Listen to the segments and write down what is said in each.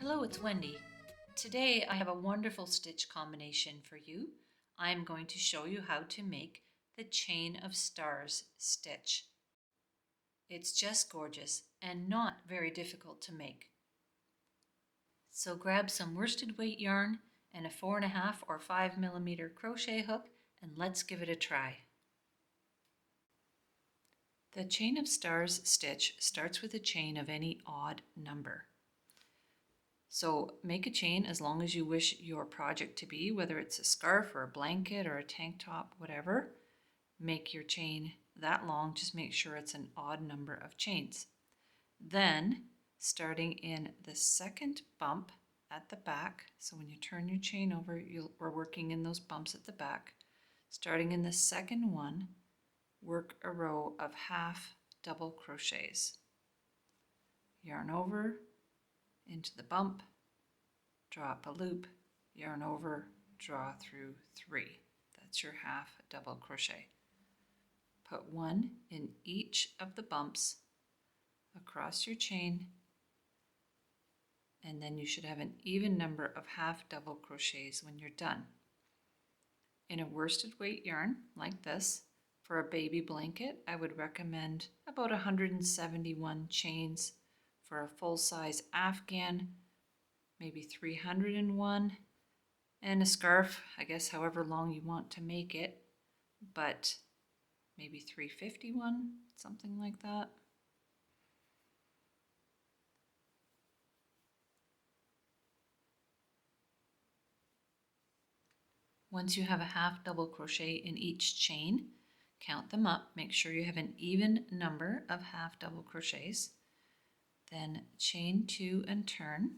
Hello, it's Wendy. Today I have a wonderful stitch combination for you. I'm going to show you how to make the chain of stars stitch. It's just gorgeous and not very difficult to make. So grab some worsted weight yarn and a 4.5 or 5 millimeter crochet hook and let's give it a try. The chain of stars stitch starts with a chain of any odd number. So make a chain as long as you wish your project to be, whether it's a scarf or a blanket or a tank top, whatever. Make your chain that long, just make sure it's an odd number of chains. Then, starting in the second bump at the back, so when you turn your chain over, we're working in those bumps at the back. Starting in the second one, work a row of half double crochets. Yarn over into the bump, draw up a loop, yarn over, draw through 3. That's your half double crochet. Put one in each of the bumps across your chain, and then you should have an even number of half double crochets when you're done. In a worsted weight yarn like this, for a baby blanket, I would recommend about 171 chains. For a full-size Afghan, maybe 301, and a scarf, I guess however long you want to make it, but maybe 351, something like that. Once you have a half double crochet in each chain, count them up, make sure you have an even number of half double crochets, then chain 2 and turn.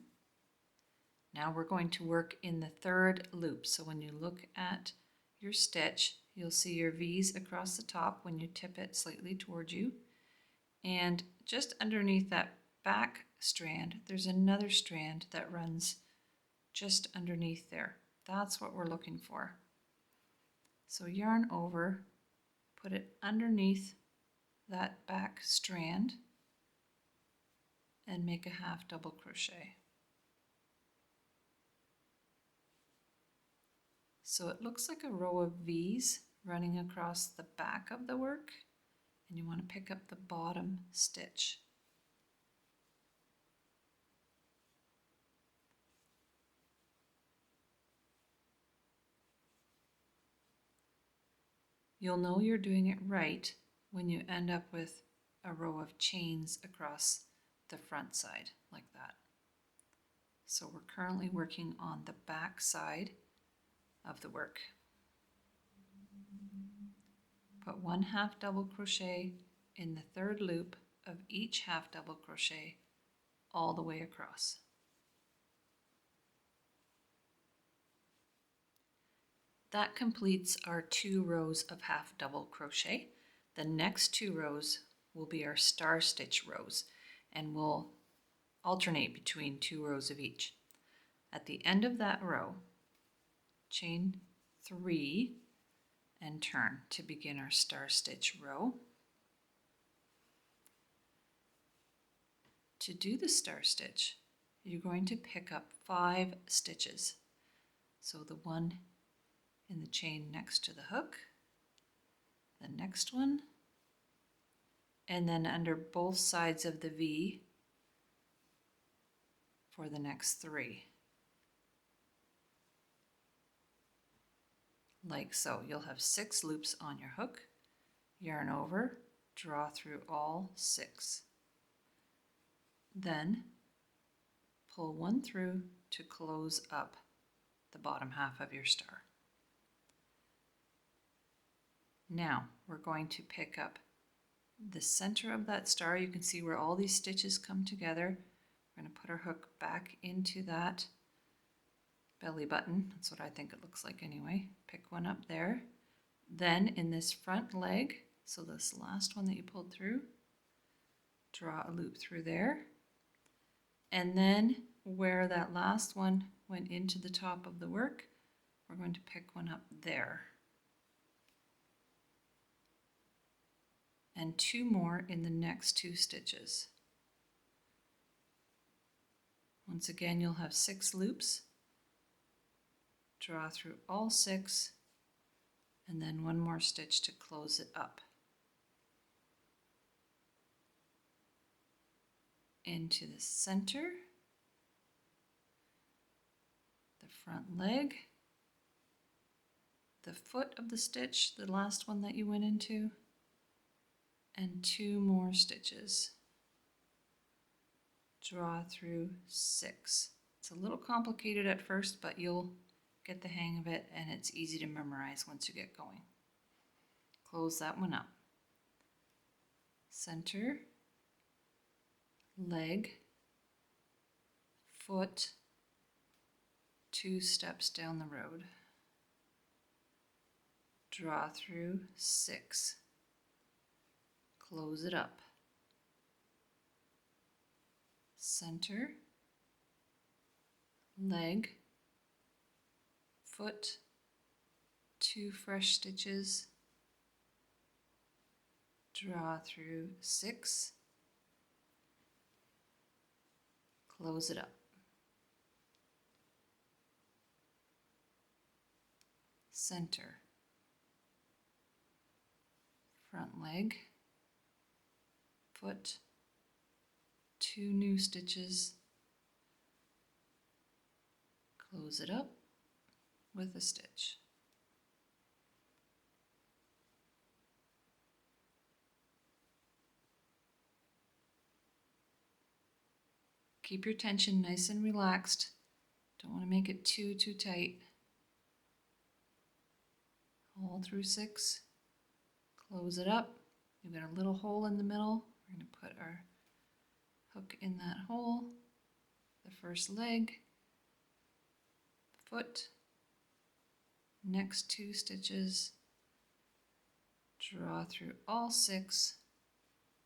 Now we're going to work in the third loop, so when you look at your stitch, you'll see your V's across the top when you tip it slightly towards you, and just underneath that back strand there's another strand that runs just underneath there. That's what we're looking for. So yarn over, put it underneath that back strand and make a half double crochet. So it looks like a row of V's running across the back of the work, and you want to pick up the bottom stitch. You'll know you're doing it right when you end up with a row of chains across the front side like that. So we're currently working on the back side of the work. Put one half double crochet in the third loop of each half double crochet all the way across. That completes our 2 rows of half double crochet. The next 2 rows will be our star stitch rows, and we'll alternate between 2 rows of each. At the end of that row, chain 3 and turn to begin our star stitch row. To do the star stitch, you're going to pick up 5 stitches. So the one in the chain next to the hook, the next one, and then under both sides of the V for the next 3. Like so. You'll have 6 loops on your hook, yarn over, draw through all 6. Then pull one through to close up the bottom half of your star. Now we're going to pick up the center of that star. You can see where all these stitches come together. We're going to put our hook back into that belly button. That's what I think it looks like anyway. Pick one up there. Then in this front leg, so this last one that you pulled through, draw a loop through there. And then where that last one went into the top of the work, we're going to pick one up there. And 2 more in the next 2 stitches. Once again, you'll have 6 loops. Draw through all 6, and then 1 more stitch to close it up. Into the center, the front leg, the foot of the stitch, the last one that you went into, and 2 more stitches. Draw through 6. It's a little complicated at first, but you'll get the hang of it, and it's easy to memorize once you get going. Close that one up. Center, leg, foot, 2 steps down the road. Draw through 6. Close it up. Center, leg, foot, 2 fresh stitches. Draw through 6. Close it up. Center, front leg, foot, 2 new stitches. Close it up with a stitch. Keep your tension nice and relaxed. Don't want to make it too tight. All through 6. Close it up. You've got a little hole in the middle. We're going to put our hook in that hole. The first leg, foot, next 2 stitches. Draw through all 6.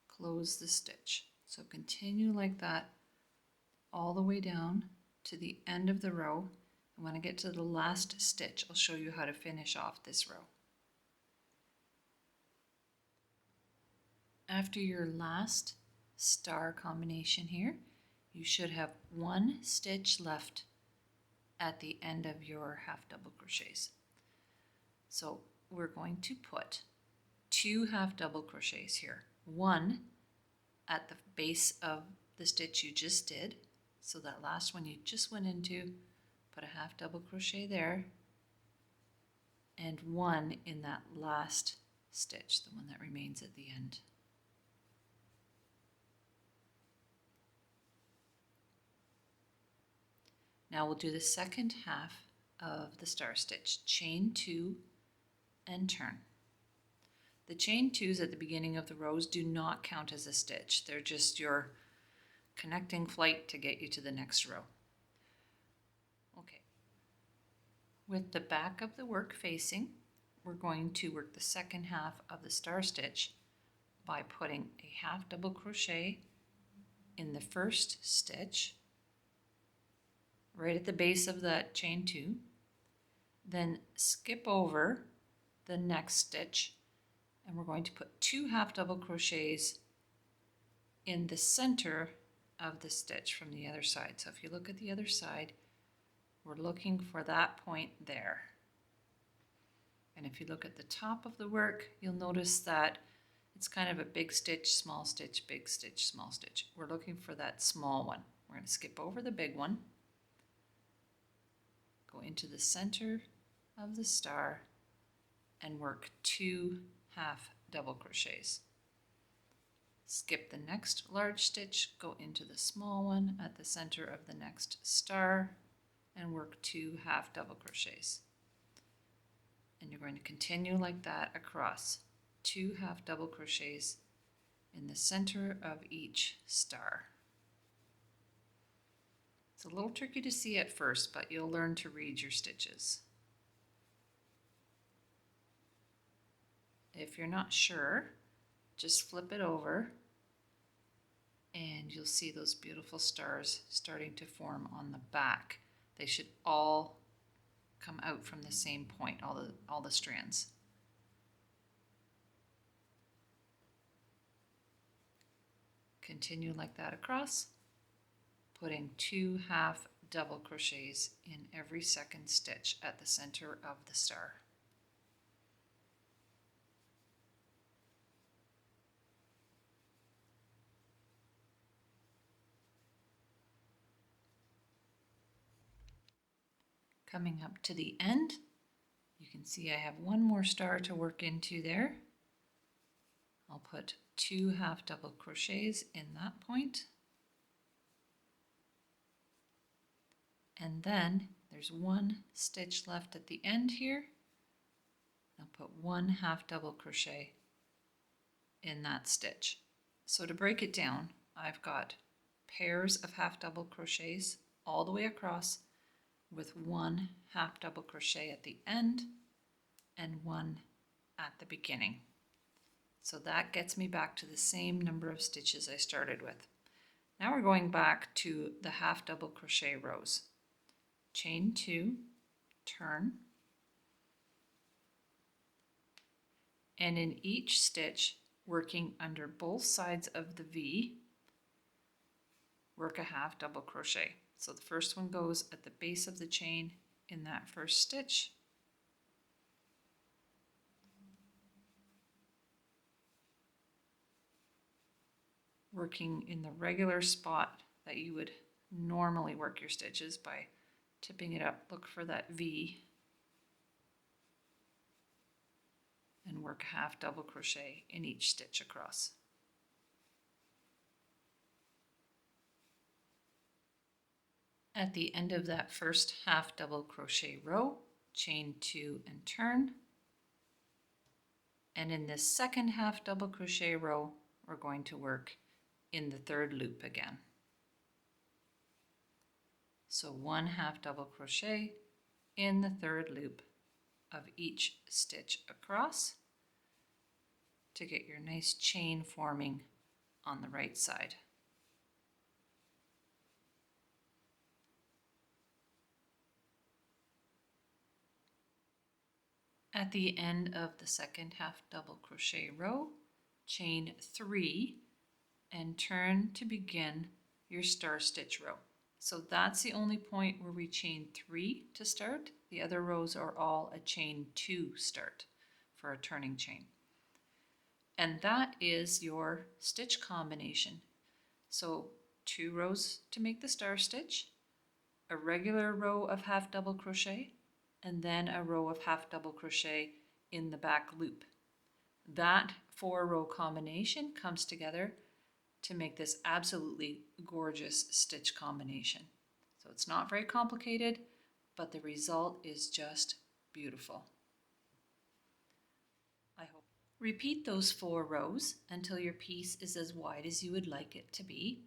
Close the stitch. So continue like that all the way down to the end of the row. And when I get to the last stitch, I'll show you how to finish off this row. After your last star combination here, you should have 1 stitch left at the end of your half double crochets. So we're going to put 2 half double crochets here. 1 at the base of the stitch you just did. So that last one you just went into, put a half double crochet there, and 1 in that last stitch, the one that remains at the end. Now we'll do the second half of the star stitch. Chain 2 and turn. The chain 2s at the beginning of the rows do not count as a stitch. They're just your connecting flight to get you to the next row. Okay. With the back of the work facing, we're going to work the second half of the star stitch by putting a half double crochet in the first stitch, right at the base of that chain 2, then skip over the next stitch, and we're going to put 2 half double crochets in the center of the stitch from the other side. So if you look at the other side, we're looking for that point there. And if you look at the top of the work, you'll notice that it's kind of a big stitch, small stitch, big stitch, small stitch. We're looking for that small one. We're going to skip over the big one, go into the center of the star, and work 2 half double crochets. Skip the next large stitch, go into the small one at the center of the next star, and work 2 half double crochets. And you're going to continue like that across. 2 half double crochets in the center of each star. It's a little tricky to see at first, but you'll learn to read your stitches. If you're not sure, just flip it over and you'll see those beautiful stars starting to form on the back. They should all come out from the same point, all the strands. Continue like that across. putting 2 half double crochets in every second stitch at the center of the star. Coming up to the end, you can see I have one more star to work into there. I'll put 2 half double crochets in that point. And then there's one stitch left at the end here. I'll put 1 half double crochet in that stitch. So to break it down, I've got pairs of half double crochets all the way across with 1 half double crochet at the end and 1 at the beginning. So that gets me back to the same number of stitches I started with. Now we're going back to the half double crochet rows. Chain 2, turn, and in each stitch, working under both sides of the V, work a half double crochet. So the first one goes at the base of the chain in that first stitch. Working in the regular spot that you would normally work your stitches by tipping it up, look for that V and work a half double crochet in each stitch across. At the end of that first half double crochet row, chain 2 and turn. And in this second half double crochet row, we're going to work in the third loop again. So 1 half double crochet in the third loop of each stitch across to get your nice chain forming on the right side. At the end of the second half double crochet row, chain 3 and turn to begin your star stitch row. So that's the only point where we chain 3 to start. The other rows are all a chain 2 start for a turning chain. And that is your stitch combination. So 2 rows to make the star stitch, a regular row of half double crochet, and then a row of half double crochet in the back loop. That 4-row combination comes together to make this absolutely gorgeous stitch combination. So it's not very complicated, but the result is just beautiful. I hope. Repeat those 4 rows until your piece is as wide as you would like it to be,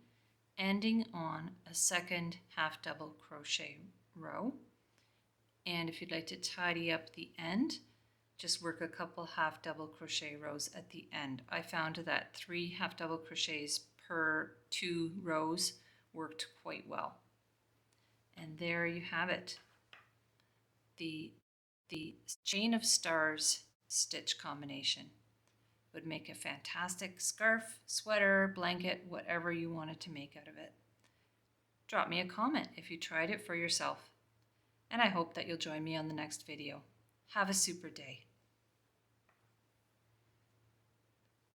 ending on a second half double crochet row. And if you'd like to tidy up the end, just work a couple half double crochet rows at the end. I found that 3 half double crochets per 2 rows worked quite well. And there you have it. The chain of stars stitch combination would make a fantastic scarf, sweater, blanket, whatever you wanted to make out of it. Drop me a comment if you tried it for yourself. And I hope that you'll join me on the next video. Have a super day.